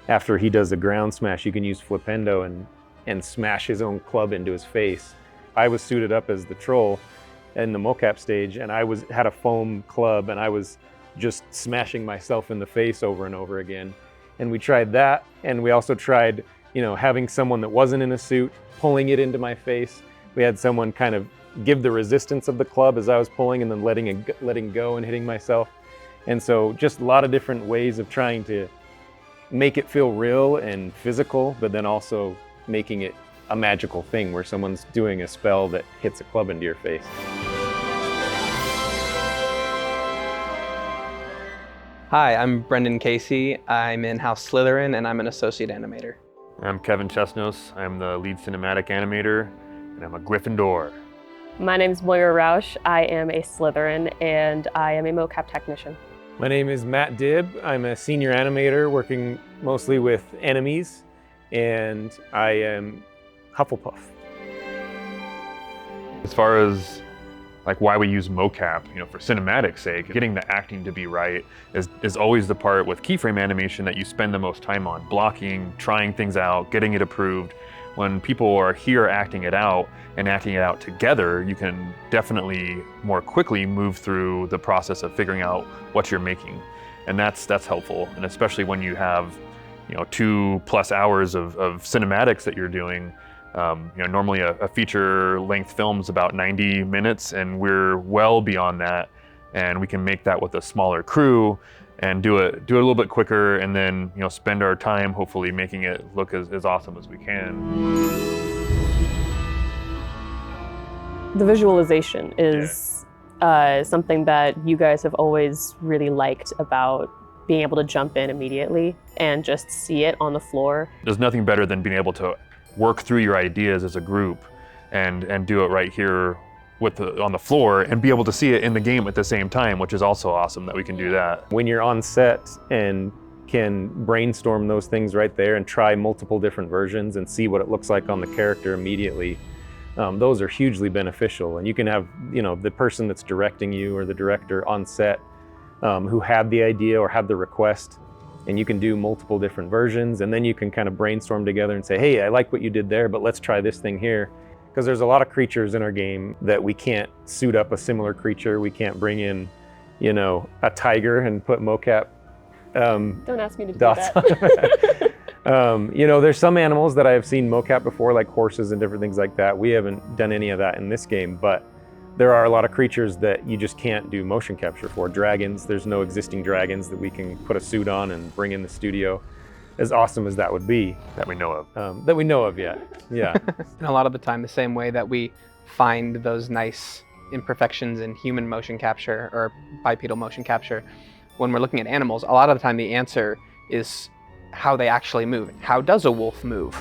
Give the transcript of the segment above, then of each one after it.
after he does the ground smash, you can use Flipendo and smash his own club into his face. I was suited up as the troll in the mocap stage, and I had a foam club, and I was just smashing myself in the face over and over again. And we tried that, and we also tried, having someone that wasn't in a suit, pulling it into my face. We had someone kind of give the resistance of the club as I was pulling, and then letting go and hitting myself. And so just a lot of different ways of trying to make it feel real and physical, but then also making it a magical thing where someone's doing a spell that hits a club into your face. Hi, I'm Brendan Casey. I'm in House Slytherin, and I'm an Associate Animator. I'm Kevin Chesnos. I'm the lead cinematic animator, and I'm a Gryffindor. My name's Moira Rausch. I am a Slytherin, and I am a MoCap Technician. My name is Matt Dibb. I'm a senior animator working mostly with enemies, and I am Hufflepuff. As far as why we use mocap, for cinematic sake, getting the acting to be right is always the part with keyframe animation that you spend the most time on. Blocking, trying things out, getting it approved. When people are here acting it out and acting it out together, you can definitely more quickly move through the process of figuring out what you're making. And that's helpful. And especially when you have 2+ hours of cinematics that you're doing. Normally a feature length film is about 90 minutes, and we're well beyond that. And we can make that with a smaller crew and do it a little bit quicker, and then spend our time hopefully making it look as awesome as we can. The visualization is something that you guys have always really liked about being able to jump in immediately and just see it on the floor. There's nothing better than being able to work through your ideas as a group and do it right here on the floor and be able to see it in the game at the same time, which is also awesome that we can do that. When you're on set and can brainstorm those things right there and try multiple different versions and see what it looks like on the character immediately, those are hugely beneficial. And you can have the person that's directing you or the director on set who had the idea or had the request, and you can do multiple different versions, and then you can kind of brainstorm together and say, hey, I like what you did there, but let's try this thing here. Because there's a lot of creatures in our game that we can't suit up a similar creature. We can't bring in, a tiger and put mocap Don't ask me to do dots that. on it. There's some animals that I have seen mocap before, like horses and different things like that. We haven't done any of that in this game, but there are a lot of creatures that you just can't do motion capture for. Dragons, there's no existing dragons that we can put a suit on and bring in the studio. As awesome as that would be. That we know of. That we know of yet, yeah. And a lot of the time, the same way that we find those nice imperfections in human motion capture or bipedal motion capture, when we're looking at animals, a lot of the time the answer is how they actually move. How does a wolf move?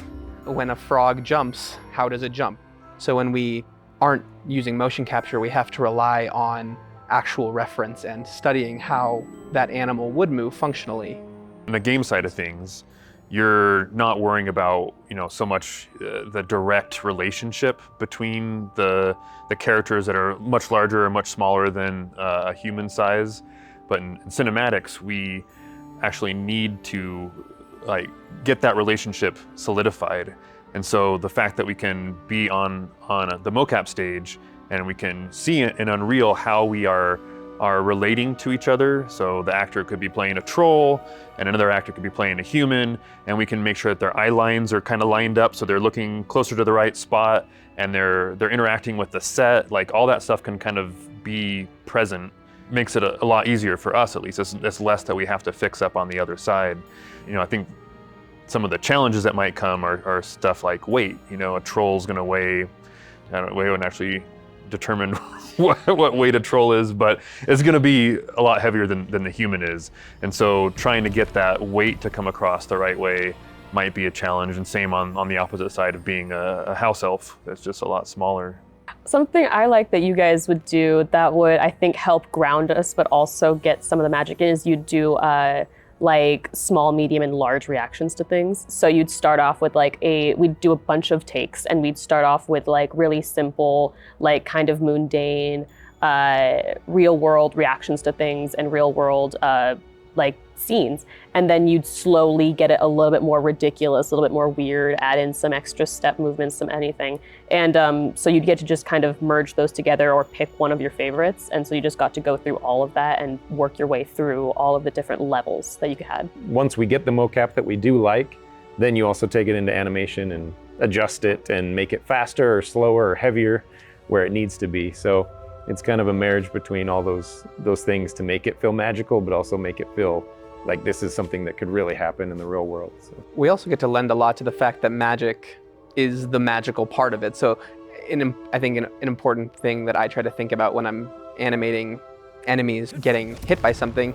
When a frog jumps, how does it jump? So when we aren't using motion capture, we have to rely on actual reference and studying how that animal would move functionally. On the game side of things, you're not worrying about so much the direct relationship between the characters that are much larger or much smaller than a human size. But in cinematics, we actually need to get that relationship solidified. And so the fact that we can be on the mocap stage and we can see in Unreal how we are relating to each other. So the actor could be playing a troll and another actor could be playing a human, and we can make sure that their eye lines are kind of lined up so they're looking closer to the right spot and they're interacting with the set. All that stuff can kind of be present. Makes it a lot easier for us, at least. It's less that we have to fix up on the other side. I think some of the challenges that might come are stuff like weight. A troll's gonna weigh, I wouldn't actually determine what weight a troll is, but it's gonna be a lot heavier than the human is. And so trying to get that weight to come across the right way might be a challenge, and same on the opposite side of being a house elf that's just a lot smaller. Something I like that you guys would do that would, I think, help ground us, but also get some of the magic in, is you'd do small, medium, and large reactions to things. So you'd start off with we'd do a bunch of takes, and we'd start off with really simple, kind of mundane, real world reactions to things and real world like scenes, and then you'd slowly get it a little bit more ridiculous, a little bit more weird, add in some extra step movements, some anything. And so you'd get to just kind of merge those together or pick one of your favorites. And so you just got to go through all of that and work your way through all of the different levels that you had. Once we get the mocap that we do like, then you also take it into animation and adjust it and make it faster or slower or heavier where it needs to be. So it's kind of a marriage between all those things to make it feel magical, but also make it feel like this is something that could really happen in the real world. So. We also get to lend a lot to the fact that magic is the magical part of it. So I think an important thing that I try to think about when I'm animating enemies getting hit by something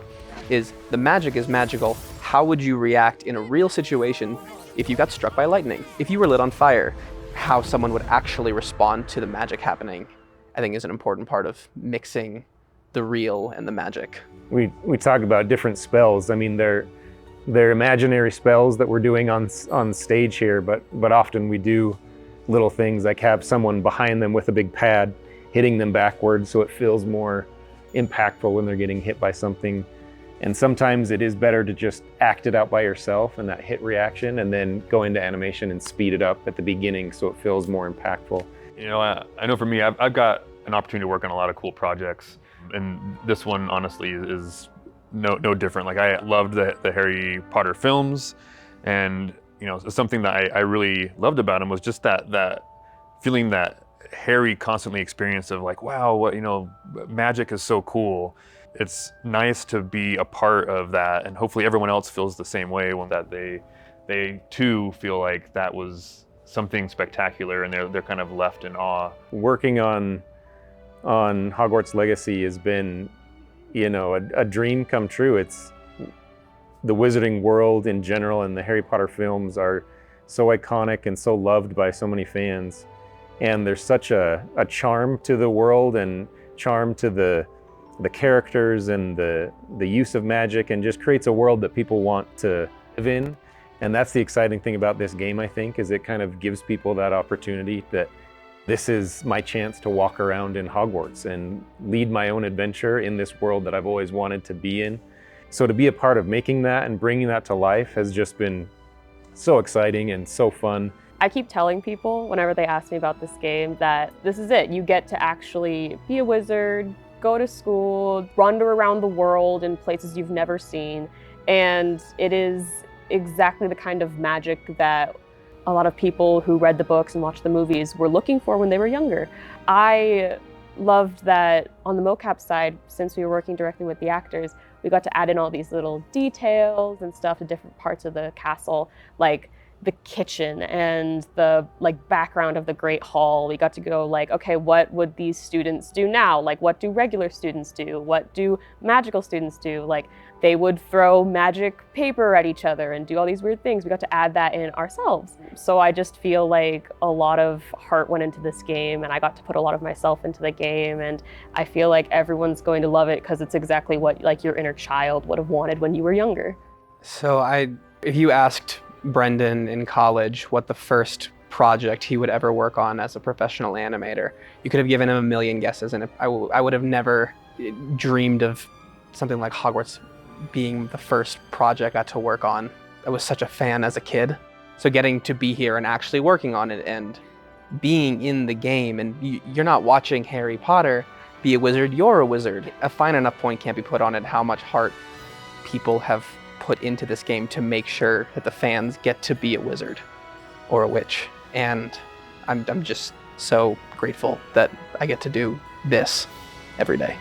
is the magic is magical. How would you react in a real situation if you got struck by lightning? If you were lit on fire, how someone would actually respond to the magic happening, I think is an important part of mixing the real and the magic. We talk about different spells. I mean, they're imaginary spells that we're doing on stage here, but often we do little things like have someone behind them with a big pad hitting them backwards so it feels more impactful when they're getting hit by something. And sometimes it is better to just act it out by yourself and that hit reaction, and then go into animation and speed it up at the beginning so it feels more impactful. You know, I know for me, I've got an opportunity to work on a lot of cool projects, and this one honestly is no different. Like, I loved the Harry Potter films, and you know, something that I really loved about them was just that feeling that Harry constantly experienced of like, wow, what, you know, magic is so cool. It's nice to be a part of that, and hopefully everyone else feels the same way, when that they too feel like that was something spectacular, and they're kind of left in awe. Working on Hogwarts Legacy has been, you know, a dream come true. It's the wizarding world in general, and the Harry Potter films are so iconic and so loved by so many fans. And there's such a charm to the world and charm to the characters and the use of magic, and just creates a world that people want to live in. And that's the exciting thing about this game, I think, is it kind of gives people that opportunity that this is my chance to walk around in Hogwarts and lead my own adventure in this world that I've always wanted to be in. So to be a part of making that and bringing that to life has just been so exciting and so fun. I keep telling people whenever they ask me about this game that this is it. You get to actually be a wizard, go to school, wander around the world in places you've never seen. And it is exactly the kind of magic that a lot of people who read the books and watched the movies were looking for when they were younger. I loved that on the mocap side, since we were working directly with the actors, we got to add in all these little details and stuff to different parts of the castle, like the kitchen and the background of the Great Hall. We got to go like, okay, what would these students do now? Like, what do regular students do? What do magical students do? Like, they would throw magic paper at each other and do all these weird things. We got to add that in ourselves. So I just feel like a lot of heart went into this game, and I got to put a lot of myself into the game, and I feel like everyone's going to love it because it's exactly what like your inner child would have wanted when you were younger. So if you asked Brendan in college what the first project he would ever work on as a professional animator, you could have given him a million guesses, and I would have never dreamed of something like Hogwarts being the first project I got to work on. I was such a fan as a kid. So getting to be here and actually working on it and being in the game, and you're not watching Harry Potter be a wizard, you're a wizard. A fine enough point can't be put on it how much heart people have put into this game to make sure that the fans get to be a wizard or a witch. And I'm just so grateful that I get to do this every day.